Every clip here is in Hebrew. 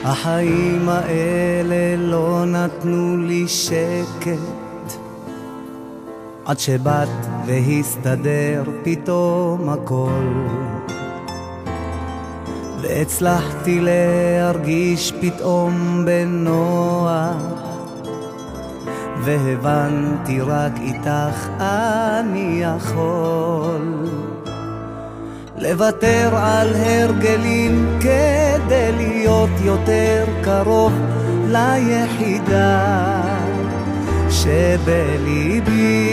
החיים האלה לא נתנו לי שקט, עד שבאת והסתדר פתאום הכל, והצלחתי להרגיש פתאום בנוח, והבנתי רק איתך אני יכול לוותר על הרגלים כדי להיות יותר קרוב ליחידה שבליבי.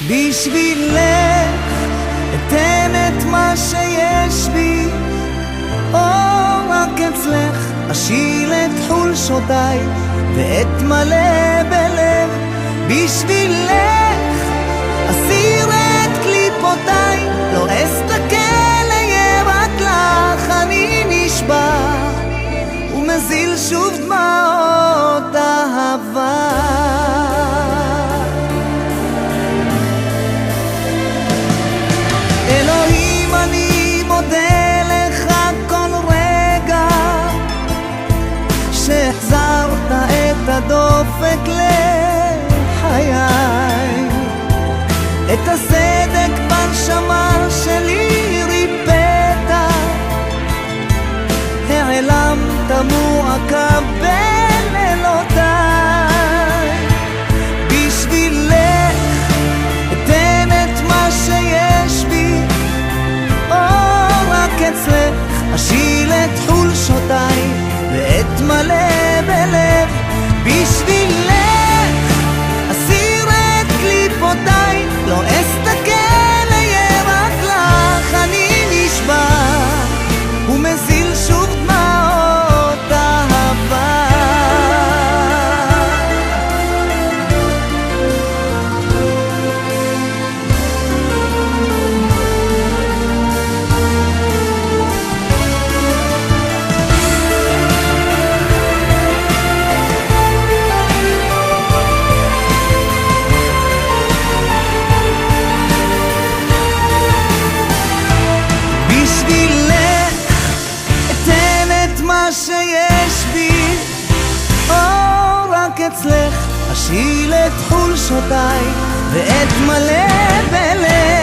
בשבילך אתן את מה שיש בי, או רק אצלך אשיל את חולשותיי ואת מלא בלב. בשבילך אסיר את קליפותיי, לא אסתכל, אהיה רק לך. אני נשבע ומזיל שוב דמעות אהבה. אלוהים, אני מודה לך כל רגע שהחזרת את הדופק לחיי, את הסדק בנשמה שלי ריפאת, העלמת מועקה בלילותיי. בשבילך אתן את מה שיש בי, או רק אצלך אשיל את חולשותיי ואת מלא בלב. בשבילך אסיר את קליפותיי, לא אסתכל, אהיה רק לך. אני נשבע ומזיל שוב דמעות אהבה. שיש בי, או רק אצלך אשיל את חולשותיי ואת מלא בלב.